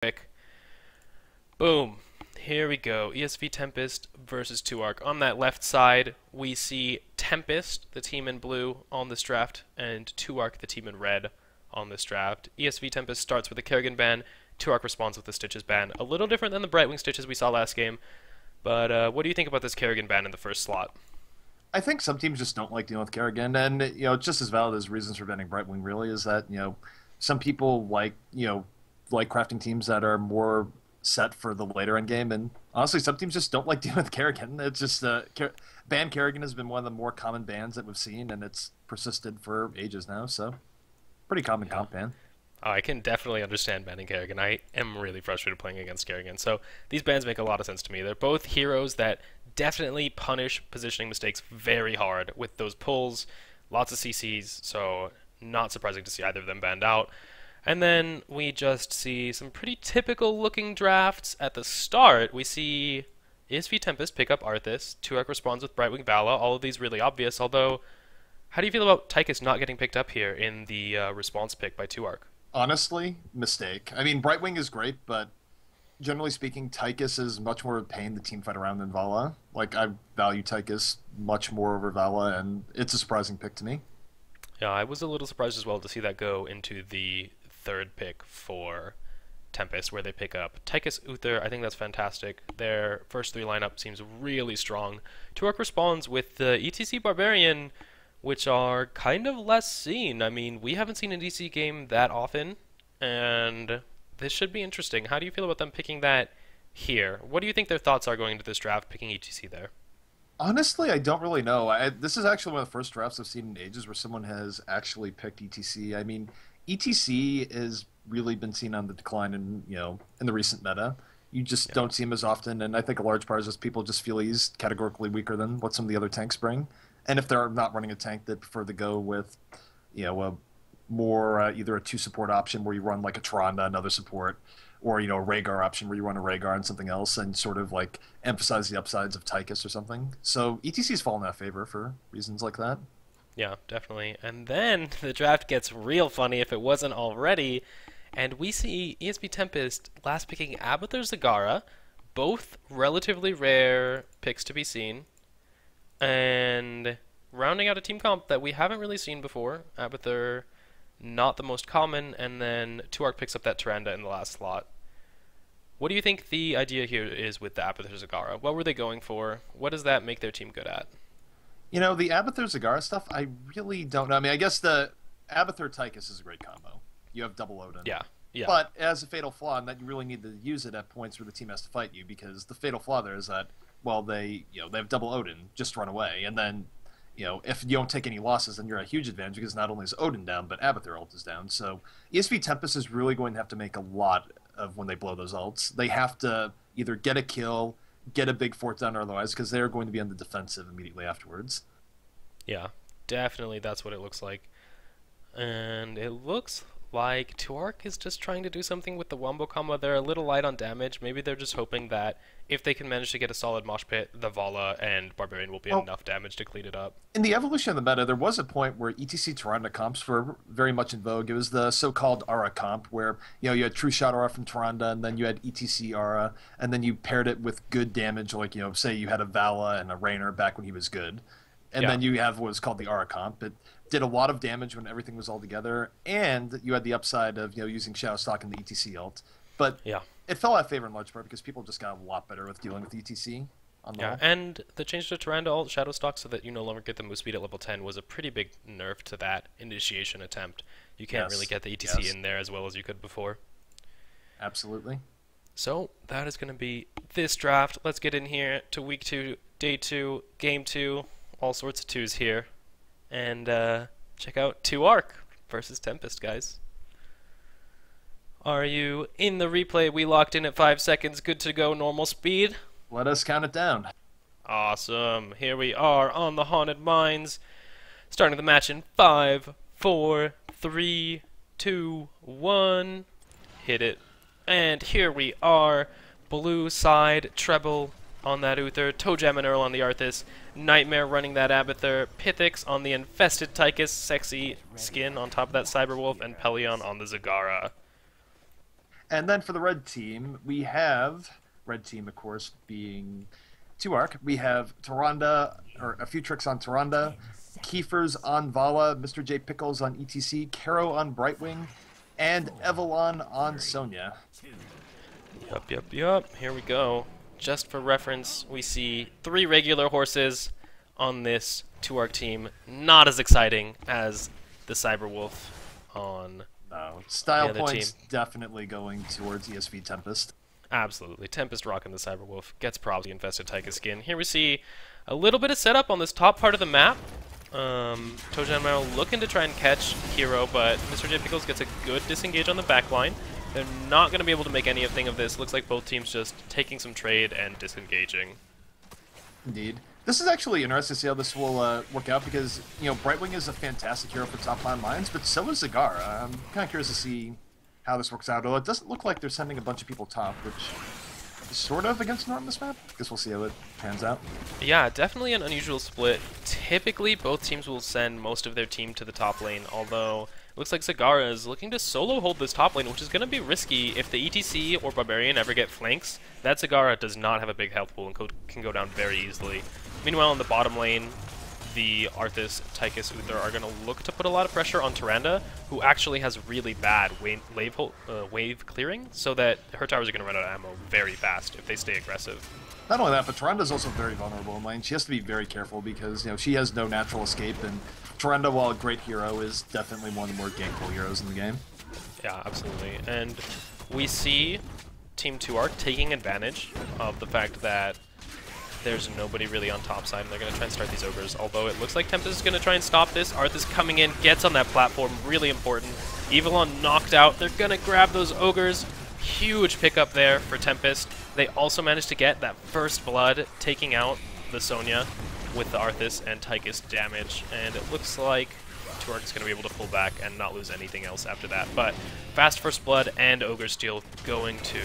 quick. Boom. Here we go. ESV Tempest versus 2ARC. On that left side, we see Tempest, the team in blue, on this draft, and 2ARC, the team in red, on this draft. ESV Tempest starts with a Kerrigan ban. 2ARC responds with the Stitches ban. A little different than the Brightwing Stitches we saw last game. But what do you think about this Kerrigan ban in the first slot? I think some teams just don't like dealing with Kerrigan, and just as valid as reasons for banning Brightwing really is that some people like crafting teams that are more set for the later end game, and honestly, some teams just don't like dealing with Kerrigan. It's just ban Kerrigan has been one of the more common bans that we've seen, and it's persisted for ages now. So pretty common comp ban. Oh, I can definitely understand banning Kerrigan. I am really frustrated playing against Kerrigan. So these bans make a lot of sense to me. They're both heroes that definitely punish positioning mistakes very hard with those pulls, lots of CCs, so not surprising to see either of them banned out. And then we just see some pretty typical looking drafts at the start. We see ESV Tempest pick up Arthas, 2ARC responds with Brightwing Vala, all of these really obvious, although how do you feel about Tychus not getting picked up here in the response pick by 2ARC? Honestly, mistake. I mean, Brightwing is great, but generally speaking, Tychus is much more of a pain to teamfight around than Vala. Like, I value Tychus much more over Vala, and it's a surprising pick to me. Yeah, I was a little surprised as well to see that go into the third pick for Tempest, where they pick up Tychus Uther. I think that's fantastic. Their first three lineup seems really strong. 2ARC responds with the ETC Barbarian, which are kind of less seen. I mean, we haven't seen an ETC game that often, and this should be interesting. How do you feel about them picking that here? What do you think their thoughts are going into this draft, picking ETC there? Honestly, I don't really know. This is actually one of the first drafts I've seen in ages where someone has actually picked ETC. I mean, ETC has really been seen on the decline in the recent meta. You just don't see him as often, and I think a large part is just people just feel he's categorically weaker than what some of the other tanks bring. And if they're not running a tank, they prefer to go with, a more either a two support option where you run like a Tronda, another support, or a Rhaegar option where you run a Rhaegar and something else, and sort of like emphasize the upsides of Tychus or something. So ETC's fallen out of favor for reasons like that. Yeah, definitely. And then the draft gets real funny if it wasn't already, and we see ESP Tempest last picking Abathur Zagara, both relatively rare picks to be seen, and rounding out a team comp that we haven't really seen before. Abathur, not the most common, and then 2ARC picks up that Tyrande in the last slot. What do you think the idea here is with the Abathur Zagara? What were they going for? What does that make their team good at? The Abathur Zagara stuff, I really don't know. I mean, I guess the Abathur Tychus is a great combo. You have double Odin. Yeah, yeah. But as a fatal flaw in that you really need to use it at points where the team has to fight you, because the fatal flaw there is that, well, they have double Odin, just run away, and then if you don't take any losses, then you're at a huge advantage because not only is Odin down, but Abathur ult is down. So ESV Tempest is really going to have to make a lot of when they blow those ults. They have to either get a kill, get a big fort down, or otherwise, because they're going to be on the defensive immediately afterwards. Yeah, definitely that's what it looks like. And it looks like 2ARC is just trying to do something with the Wombo combo. They're a little light on damage. Maybe they're just hoping that if they can manage to get a solid mosh pit, the Vala and Barbarian will be enough damage to clean it up. In the evolution of the meta, there was a point where ETC Tyrande comps were very much in vogue. It was the so-called Aura comp, where you had True Shot Aura from Tyrande, and then you had ETC Aura, and then you paired it with good damage, like say you had a Vala and a Raynor back when he was good. And then you have what was called the Aura comp. It did a lot of damage when everything was all together, and you had the upside of using Shadow Stock in the ETC ult. But it fell out of favor in large part because people just got a lot better with dealing with ETC on the ult. And the change to Tyrande ult Shadow Stock so that you no longer get the move speed at level 10 was a pretty big nerf to that initiation attempt. You can't really get the ETC in there as well as you could before. Absolutely. So that is going to be this draft. Let's get in here to week 2, day 2, game 2. All sorts of twos here. And check out 2ARC versus Tempest, guys. Are you in the replay? We locked in at 5 seconds. Good to go, normal speed. Let us count it down. Awesome. Here we are on the Haunted Mines. Starting the match in 5, 4, 3, 2, 1. Hit it. And here we are. Blue side, treble on that Uther, Toe-Jam and Earl on the Arthas, Nightmare running that Abathur, Pythix on the infested Tychus, sexy skin on top of that Cyberwolf, and Pelion on the Zagara. And then for the red team, we have red team, of course, being two arc. We have Tyrande, or a few tricks on Tyrande, Kiefer's on Vala, Mr. J Pickles on ETC, Caro on Brightwing, and Evelyn on Sonya. Yup. Here we go. Just for reference, we see 3 regular horses on this 2-arc team. Not as exciting as the Cyberwolf on No, style the other points team. definitely going towards ESV Tempest. Absolutely. Tempest rocking the Cyberwolf. Gets probably infested Tycha skin. Here we see a little bit of setup on this top part of the map. ToeJam looking to try and catch Hero, but Mr. J Pickles gets a good disengage on the back line. They're not going to be able to make anything of this. Looks like both teams just taking some trade and disengaging. Indeed. This is actually interesting to see how this will work out because, Brightwing is a fantastic hero for top line mines, but so is Zagara. I'm kind of curious to see how this works out. Although it doesn't look like they're sending a bunch of people top, which is sort of against the norm on this map. Guess we'll see how it pans out. Yeah, definitely an unusual split. Typically, both teams will send most of their team to the top lane, although it looks like Zagara is looking to solo hold this top lane, which is going to be risky if the ETC or Barbarian ever get flanks. That Zagara does not have a big health pool and can go down very easily. Meanwhile, in the bottom lane, the Arthas, Tychus, Uther are going to look to put a lot of pressure on Tyrande, who actually has really bad wave clearing, so that her towers are going to run out of ammo very fast if they stay aggressive. Not only that, but Tyrande is also very vulnerable in lane. She has to be very careful because, she has no natural escape, and Tyrande, while a great hero, is definitely one of the more gankable heroes in the game. Yeah, absolutely. And we see Team 2-Arc taking advantage of the fact that there's nobody really on top side, and they're going to try and start these ogres. Although it looks like Tempest is going to try and stop this. Arth is coming in, gets on that platform, really important. Evelyn knocked out. They're going to grab those ogres. Huge pickup there for Tempest. They also managed to get that first blood, taking out the Sonya with the Arthas and Tychus damage. And it looks like 2-Arc is going to be able to pull back and not lose anything else after that. But fast first blood and ogre steal going to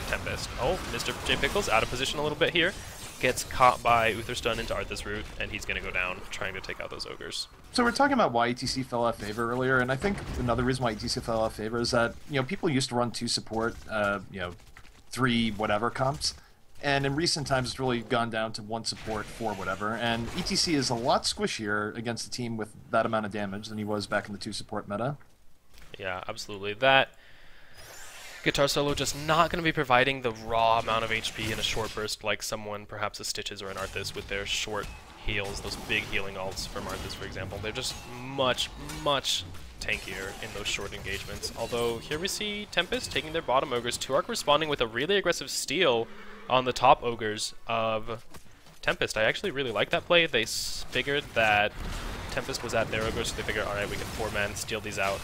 Tempest. Oh, Mr. J Pickles out of position a little bit here. Gets caught by Utherstun into Arthas root, and he's going to go down trying to take out those ogres. So we're talking about why ETC fell out of favor earlier, and I think another reason why ETC fell out of favor is that, people used to run 2 support, 3 whatever comps, and in recent times it's really gone down to 1 support, 4 whatever, and ETC is a lot squishier against a team with that amount of damage than he was back in the 2 support meta. Yeah, absolutely. That guitar solo just not going to be providing the raw amount of HP in a short burst like someone, perhaps a Stitches or an Arthas, with their short heals, those big healing ults from Arthas, for example. They're just much tankier in those short engagements. Although here we see Tempest taking their bottom ogres, 2-Arc responding with a really aggressive steal on the top ogres of Tempest. I actually really like that play. They figured that Tempest was at their ogres, so they figured, alright, we can 4-man steal these out.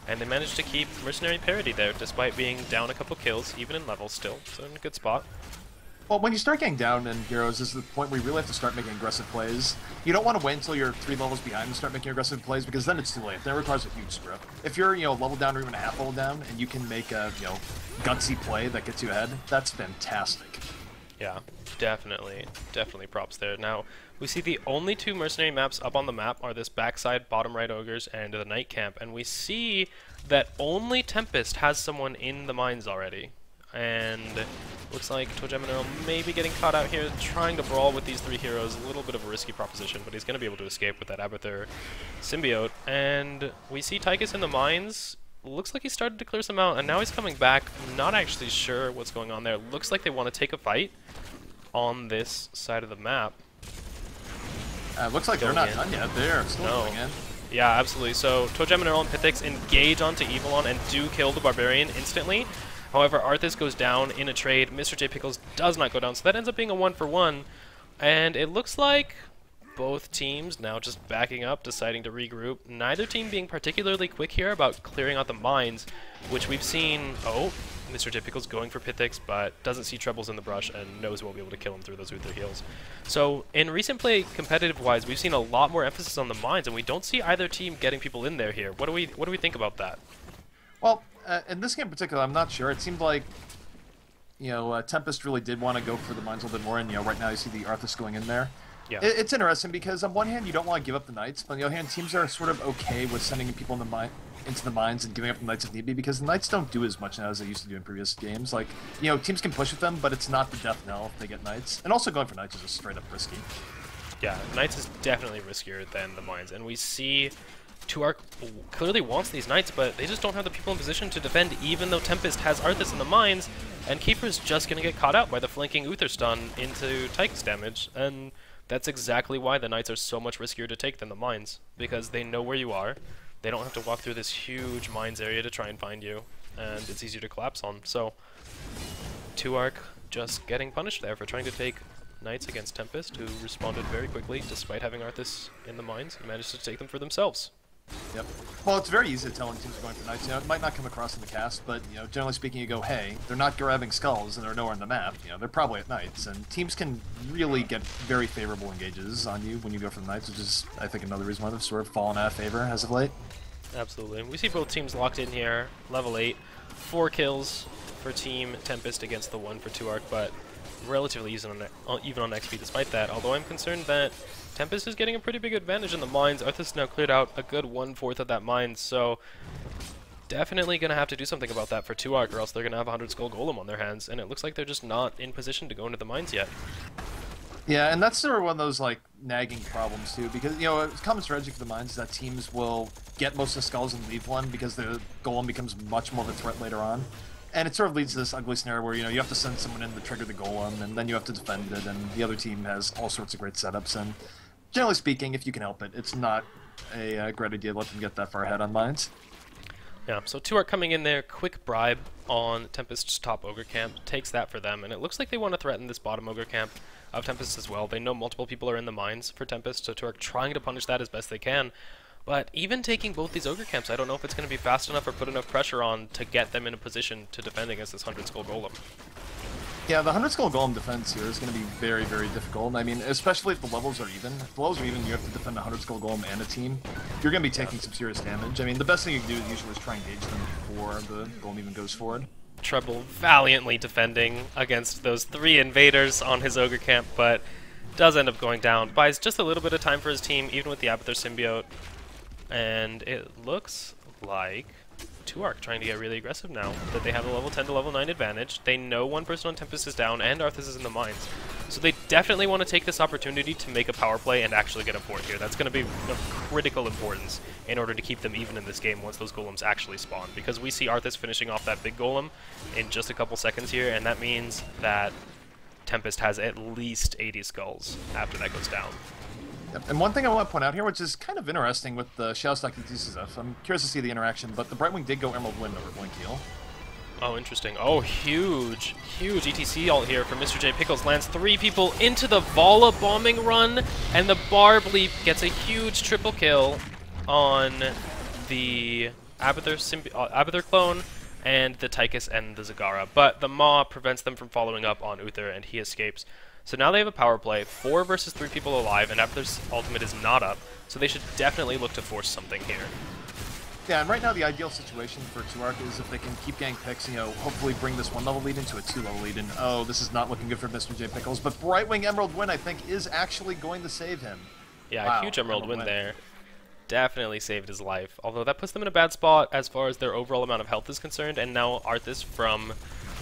And they managed to keep Mercenary parity there, despite being down a couple kills, even in levels still. So in a good spot. Well, when you start getting down in heroes, this is the point where you really have to start making aggressive plays. You don't want to wait until you're 3 levels behind and start making aggressive plays, because then it's too late. That requires a huge script. If you're, level down or even a half level down, and you can make a, gutsy play that gets you ahead, that's fantastic. Yeah, definitely props there. Now, we see the only 2 mercenary maps up on the map are this backside bottom right ogres and the night camp, and we see that only Tempest has someone in the mines already. And looks like ToeJam may be getting caught out here trying to brawl with these 3 heroes. A little bit of a risky proposition, but he's going to be able to escape with that Abathur symbiote. And we see Tychus in the mines. Looks like he started to clear some out, and now he's coming back. Not actually sure what's going on there. Looks like they want to take a fight on this side of the map. Looks like they're not done yet. They're still going in. Yeah, absolutely. So ToeJam and Pythix engage onto Evelyn and do kill the Barbarian instantly. However, Arthas goes down in a trade. Mr. J Pickles does not go down, so that ends up being a 1-for-1. And it looks like both teams now just backing up, deciding to regroup. Neither team being particularly quick here about clearing out the mines, which we've seen. Oh, Mr. J Pickles going for Pythix, but doesn't see Trebles in the brush and knows won't be able to kill him through those Uther heals. So in recent play, competitive-wise, we've seen a lot more emphasis on the mines, and we don't see either team getting people in there here. What do we think about that? Well, in this game in particular, I'm not sure. It seemed like, Tempest really did want to go for the mines a little bit more, and right now you see the Arthas going in there. Yeah. It's interesting because on one hand you don't want to give up the Knights, but on the other hand teams are sort of okay with sending people in into the mines and giving up the Knights if need be, because the Knights don't do as much now as they used to do in previous games. Like, you know, teams can push with them, but it's not the death knell if they get Knights. And also going for Knights is just straight up risky. Yeah, Knights is definitely riskier than the mines, and we see Tuark clearly wants these Knights, but they just don't have the people in position to defend, even though Tempest has Arthas in the mines, and Kiefer's just going to get caught out by the flanking Uther stun into Tychus damage, and that's exactly why the Knights are so much riskier to take than the mines, because they know where you are, they don't have to walk through this huge mines area to try and find you, and it's easier to collapse on. So, Tuark just getting punished there for trying to take Knights against Tempest, who responded very quickly despite having Arthas in the mines and managed to take them for themselves. Yep. Well, it's very easy to tell when teams are going for Knights. You know, it might not come across in the cast, but, you know, generally speaking, you go, hey, they're not grabbing skulls and they're nowhere on the map. You know, they're probably at Knights, and teams can really get very favorable engages on you when you go for the Knights, which is, I think, another reason why they've sort of fallen out of favor as of late. Absolutely. We see both teams locked in here. Level 8. 4 kills for Team Tempest against the 1 for Tuark, but relatively even on XP despite that, although I'm concerned that Tempest is getting a pretty big advantage in the mines. Arthas now cleared out a good 1/4 of that mine, so definitely going to have to do something about that for Tuark, or else they're going to have a 100 skull golem on their hands, and it looks like they're just not in position to go into the mines yet. Yeah, and that's sort of one of those, like, nagging problems, too, because, you know, it's common strategy for the mines is that teams will get most of the skulls and leave one because the golem becomes much more of a threat later on. And it sort of leads to this ugly scenario where, you know, you have to send someone in to trigger the golem, and then you have to defend it, and the other team has all sorts of great setups, and generally speaking, if you can help it, it's not a great idea to let them get that far ahead on mines. Yeah, so Tuark coming in there, quick bribe on Tempest's top ogre camp, takes that for them, and it looks like they want to threaten this bottom ogre camp of Tempest as well. They know multiple people are in the mines for Tempest, so Tuark trying to punish that as best they can. But even taking both these ogre camps, I don't know if it's going to be fast enough or put enough pressure on to get them in a position to defend against this 100 skull golem. Yeah, the 100 skull golem defense here is going to be very, very difficult. I mean, especially if the levels are even. If the levels are even, you have to defend a 100 skull golem and a team. You're going to be taking some serious damage. I mean, the best thing you can do usually is try and engage them before the golem even goes forward. Treble valiantly defending against those 3 invaders on his ogre camp, but does end up going down. Buys just a little bit of time for his team, even with the Abathur symbiote. And it looks like Tuark trying to get really aggressive now that they have a level 10 to level 9 advantage. They know one person on Tempest is down and Arthas is in the mines. So they definitely want to take this opportunity to make a power play and actually get a fort here. That's going to be of critical importance in order to keep them even in this game once those golems actually spawn. Because we see Arthas finishing off that big golem in just a couple seconds here, and that means that Tempest has at least 80 skulls after that goes down. Yep. And one thing I want to point out here, which is kind of interesting with the Shadowstock ETCF, I'm curious to see the interaction, but the Brightwing did go Emerald Wind over Blink Heal. Oh, interesting. Oh, huge ETC ult here from Mr. J. Pickles. Lands 3 people into the Vala bombing run, and the Barb Leap gets a huge triple kill on the Abathur clone and the Tychus and the Zagara. But the Maw prevents them from following up on Uther, and he escapes. So now they have a power play, 4 versus 3 people alive, and Abathur's ultimate is not up, so they should definitely look to force something here. Yeah, and right now the ideal situation for Tuark is if they can keep getting picks, you know, hopefully bring this 1-level lead into a 2-level lead, and oh, this is not looking good for Mr. J. Pickles, but Brightwing Emerald Wind, I think, is actually going to save him. Yeah, wow, huge Emerald Wind there. Definitely saved his life, although that puts them in a bad spot as far as their overall amount of health is concerned, and now Arthas from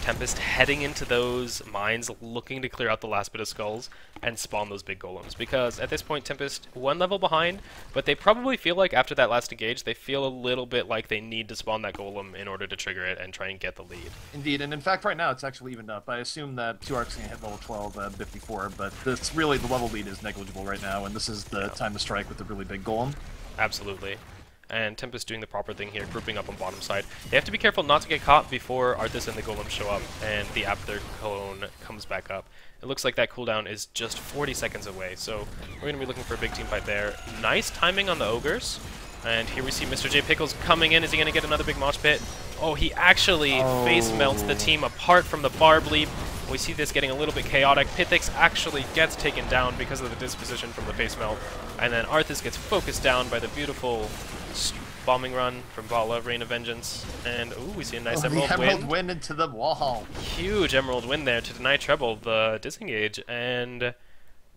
Tempest heading into those mines looking to clear out the last bit of skulls and spawn those big golems, because at this point Tempest 1 level behind, but they probably feel like after that last engage they feel a little bit like they need to spawn that golem in order to trigger it and try and get the lead. Indeed, and in fact right now it's actually evened up. I assume that Tuark's going to hit level 12 at 54, but this really, the level lead is negligible right now, and this is the time to strike with the really big golem. Absolutely. And Tempest doing the proper thing here, grouping up on bottom side. They have to be careful not to get caught before Arthas and the Golem show up and the Abathur clone comes back up. It looks like that cooldown is just 40 seconds away, so we're going to be looking for a big team fight there. Nice timing on the Ogres. And here we see Mr. J. Pickles coming in. Is he going to get another big mosh pit? Oh, he actually face melts the team apart from the Barb Leap. We see this getting a little bit chaotic. Pithix actually gets taken down because of the disposition from the face melt. And then Arthas gets focused down by the beautiful bombing run from Vala, Rain of Vengeance. And, ooh, we see a nice Emerald Wind into the wall. Huge Emerald Wind there to deny Treble the disengage. And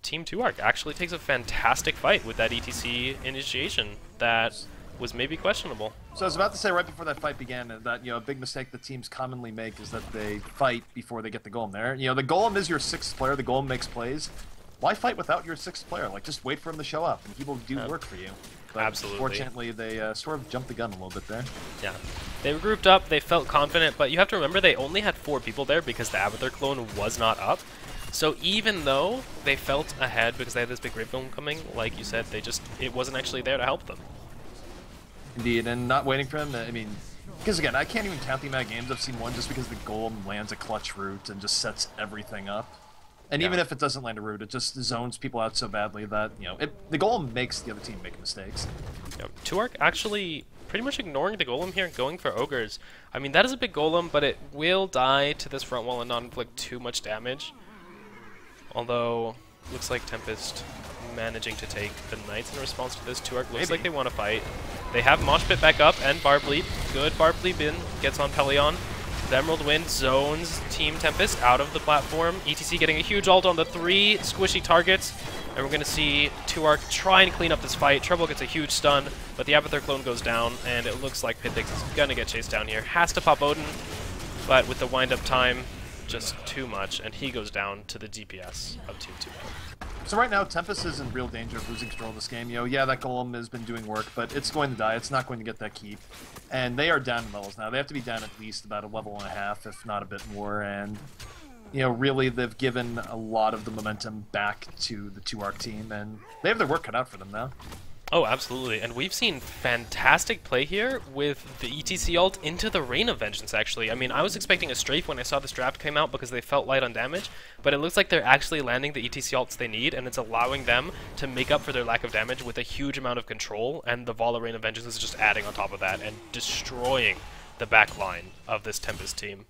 Team 2ARC actually takes a fantastic fight with that ETC initiation that was maybe questionable. So I was about to say right before that fight began that, a big mistake that teams commonly make is that they fight before they get the golem there. The golem is your 6th player. The golem makes plays. Why fight without your 6th player? Like, just wait for him to show up, and he will do work for you. But absolutely. Fortunately, they sort of jumped the gun a little bit there. Yeah. They were grouped up. They felt confident, but you have to remember they only had 4 people there because the Abathur clone was not up. So even though they felt ahead because they had this big Great Film coming, like you said, it wasn't actually there to help them. Indeed, and not waiting for him. I mean, because again, I can't even count the amount of games I've seen one just because the golem lands a clutch root and just sets everything up. And even if it doesn't land a root, it just zones people out so badly that, the golem makes the other team make mistakes. Yeah, 2ARC actually pretty much ignoring the golem here and going for ogres. I mean, that is a big golem, but it will die to this front wall and not inflict too much damage. Although, looks like Tempest managing to take the knights in response to this. 2ARC looks like they want to fight. They have Mosh Pit back up and Barb Leap. Good Barb Leap in, gets on Pelion. The Emerald Wind zones Team Tempest out of the platform. ETC getting a huge ult on the 3 squishy targets. And we're going to see 2ARC try and clean up this fight. Trouble gets a huge stun, but the Abathur clone goes down, and it looks like Pithix is going to get chased down here. Has to pop Odin, but with the wind-up time, just too much, and he goes down to the DPS of Team 2ARC. So right now, Tempest is in real danger of losing control of this game. Yeah, that golem has been doing work, but it's going to die. It's not going to get that keep. And they are down in levels now. They have to be down at least about a level and a half, if not a bit more. And, really, they've given a lot of the momentum back to the 2ARC team, and they have their work cut out for them now. Oh, absolutely. And we've seen fantastic play here with the ETC ult into the Rain of Vengeance, actually. I mean, I was expecting a strafe when I saw this draft came out because they felt light on damage, but it looks like they're actually landing the ETC ults they need, and it's allowing them to make up for their lack of damage with a huge amount of control, and the Vala Rain of Vengeance is just adding on top of that and destroying the back line of this Tempest team.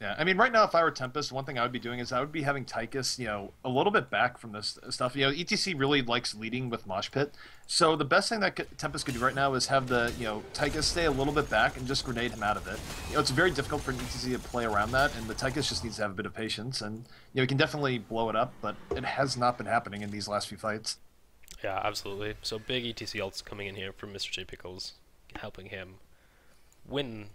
Yeah, I mean, right now, if I were Tempest, one thing I would be doing is I would be having Tychus, a little bit back from this stuff. ETC really likes leading with Mosh Pit, so the best thing that Tempest could do right now is have the, Tychus stay a little bit back and just grenade him out of it. It's very difficult for an ETC to play around that, and the Tychus just needs to have a bit of patience, and, he can definitely blow it up, but it has not been happening in these last few fights. Yeah, absolutely. So big ETC ults coming in here from Mr. J Pickles, helping him win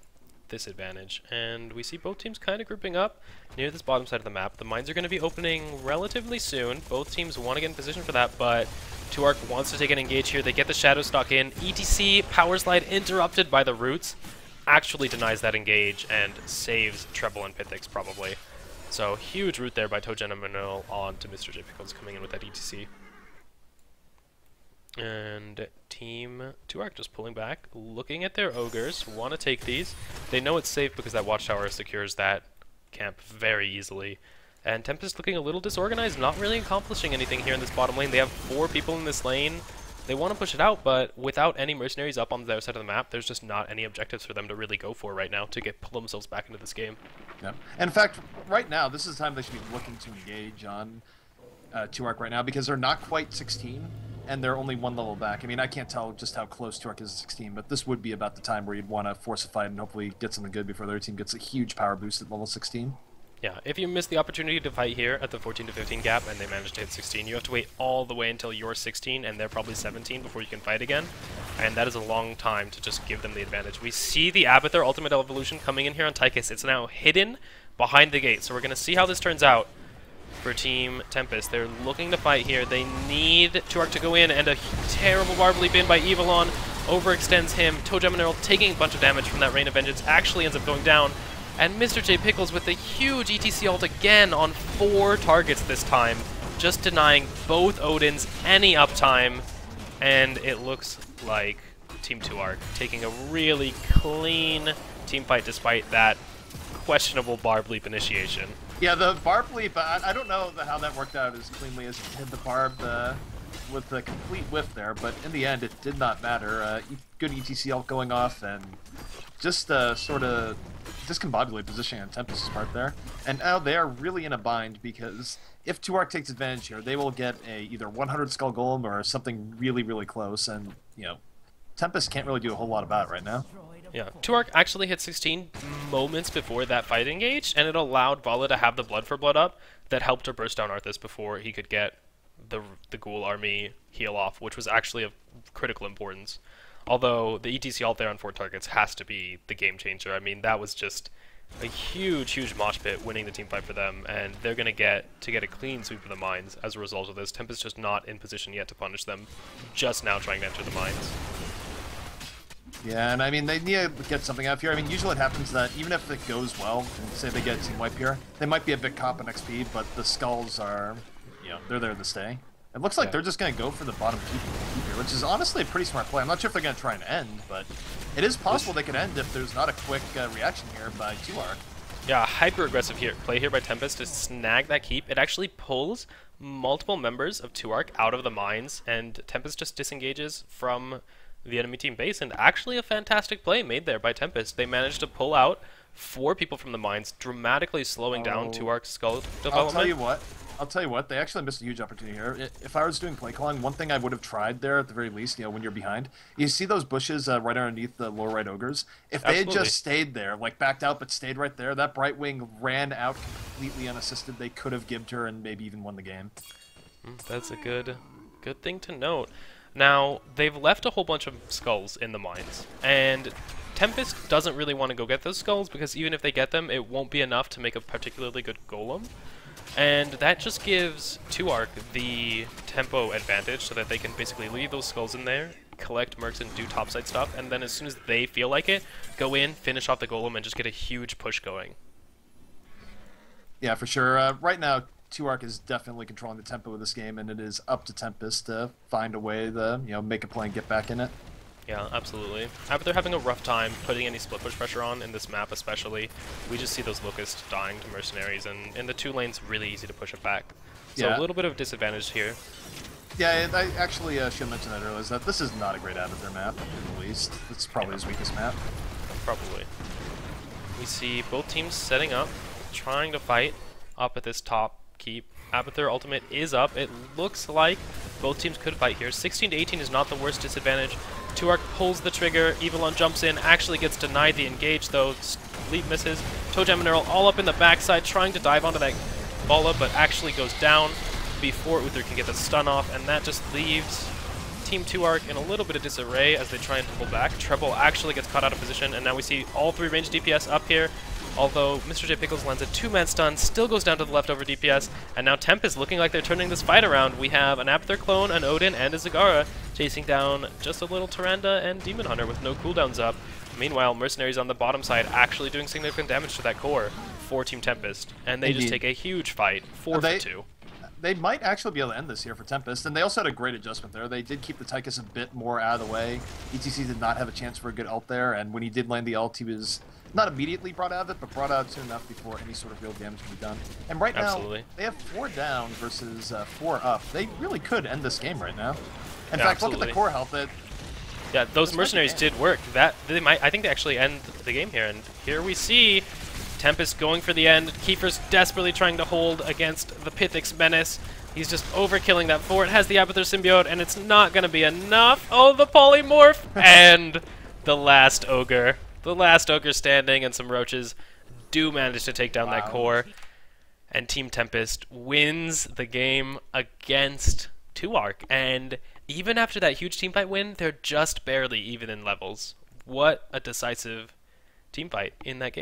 this advantage, and we see both teams kind of grouping up near this bottom side of the map. The mines are going to be opening relatively soon. Both teams want to get in position for that, but 2ARC wants to take an engage here. They get the Shadow Stalk in. ETC Power Slide interrupted by the roots actually denies that engage and saves Treble and Pithix probably. So huge root there by Togen and Manuel on to Mr. J Pickles coming in with that ETC. And Team 2ARC just pulling back, looking at their ogres, want to take these. They know it's safe because that watchtower secures that camp very easily. And Tempest looking a little disorganized, not really accomplishing anything here in this bottom lane. They have 4 people in this lane. They want to push it out, but without any mercenaries up on the other side of the map, there's just not any objectives for them to really go for right now to pull themselves back into this game. Yeah. And in fact, right now, this is the time they should be looking to engage on 2ARC right now because they're not quite 16. And they're only 1 level back. I mean, I can't tell just how close 2ARC is to 16, but this would be about the time where you'd want to force a fight and hopefully get something good before their team gets a huge power boost at level 16. Yeah, if you miss the opportunity to fight here at the 14 to 15 gap and they manage to hit 16, you have to wait all the way until you're 16 and they're probably 17 before you can fight again. And that is a long time to just give them the advantage. We see the Abathur Ultimate Evolution coming in here on Tychus. It's now hidden behind the gate, so we're going to see how this turns out. For Team Tempest, they're looking to fight here. They need 2ARC to go in, and a terrible Barb Leap in by Evilon overextends him. Togeminal taking a bunch of damage from that Rain of Vengeance actually ends up going down. And Mr. J Pickles with a huge ETC ult again on 4 targets this time, just denying both Odins any uptime. And it looks like Team 2ARC taking a really clean team fight despite that questionable Barb Leap initiation. Yeah, the Barb Leap, I don't know how that worked out as cleanly as it did the Barb with the complete whiff there, but in the end it did not matter. Good ETC ult going off and just sort of discombobulated positioning on Tempest's part there. And now they are really in a bind because if 2ARC takes advantage here, they will get a either 100 Skull Golem or something really, really close, and, Tempest can't really do a whole lot about it right now. Yeah, 2ARC actually hit 16 moments before that fight engaged, and it allowed Vala to have the Blood for Blood up that helped to burst down Arthas before he could get the Ghoul army heal off, which was actually of critical importance. Although the ETC ult there on 4 targets has to be the game changer. I mean, that was just a huge mosh pit winning the team fight for them, and they're going to get a clean sweep of the mines as a result of this. Tempest just not in position yet to punish them, just now trying to enter the mines. Yeah, and I mean, they need to get something out of here. I mean, usually it happens that even if it goes well, and say they get a team wipe here, they might be a bit cop in XP, but the skulls are, they're there to stay. It looks like they're just going to go for the bottom keep here, which is honestly a pretty smart play. I'm not sure if they're going to try and end, but it is possible they could end if there's not a quick reaction here by 2ark. Yeah, hyper-aggressive play here by Tempest to snag that keep. It actually pulls multiple members of 2ark out of the mines, and Tempest just disengages from the enemy team base, and actually a fantastic play made there by Tempest. They managed to pull out 4 people from the mines, dramatically slowing down 2ark's skull development. I'll tell you what, they actually missed a huge opportunity here. If I was doing play calling, one thing I would have tried there at the very least, when you're behind, you see those bushes right underneath the lower right ogres? If they had just stayed there, like backed out but stayed right there, that Brightwing ran out completely unassisted. They could have gibbed her and maybe even won the game. That's a good thing to note. Now, they've left a whole bunch of skulls in the mines, and Tempest doesn't really want to go get those skulls because even if they get them, it won't be enough to make a particularly good golem. And that just gives 2ark the tempo advantage so that they can basically leave those skulls in there, collect mercs and do topside stuff, and then as soon as they feel like it, go in, finish off the golem, and just get a huge push going. Yeah, for sure. Right now, 2ark is definitely controlling the tempo of this game, and it is up to Tempest to find a way to, make a play and get back in it. Yeah, absolutely. But they're having a rough time putting any split push pressure on in this map especially. We just see those locusts dying to mercenaries, and in the 2 lanes, really easy to push it back. So a little bit of disadvantage here. Yeah, I actually should mention that earlier, is that this is not a great Abathur map, at the least. It's probably his weakest map. Probably. We see both teams setting up, trying to fight up at this top keep. Abathur ultimate is up. It looks like both teams could fight here. 16 to 18 is not the worst disadvantage. 2ark pulls the trigger. Evilon jumps in, actually gets denied the engage though. Leap misses. Toe Jam Mineral all up in the backside, trying to dive onto that Bala, but actually goes down before Uther can get the stun off, and that just leaves Team 2ark in a little bit of disarray as they try and pull back. Treble actually gets caught out of position, and now we see all 3 ranged DPS up here. Although Mr. J Pickles lands a 2-man stun, still goes down to the leftover DPS, and now Tempest looking like they're turning this fight around. We have an Abathur clone, an Odin, and a Zagara chasing down just a little Tyrande and Demon Hunter with no cooldowns up. Meanwhile, Mercenaries on the bottom side actually doing significant damage to that core for Team Tempest, and they just take a huge fight, 4 for 2. They might actually be able to end this here for Tempest, and they also had a great adjustment there. They did keep the Tychus a bit more out of the way. ETC did not have a chance for a good ult there, and when he did land the ult, he was not immediately brought out of it, but brought out soon enough before any sort of real damage can be done. And right now, they have 4 down versus 4 up. They really could end this game right now. In fact, look at the core health. Yeah, those mercenaries did work. I think they actually end the game here. And here we see Tempest going for the end. Kiefer's desperately trying to hold against the Pythix Menace. He's just overkilling that fort. Has the Abathur symbiote, and it's not going to be enough. Oh, the polymorph! And the last ogre. The last ogre standing, and some roaches do manage to take down that core. And Team Tempest wins the game against 2ark. And even after that huge teamfight win, they're just barely even in levels. What a decisive teamfight in that game.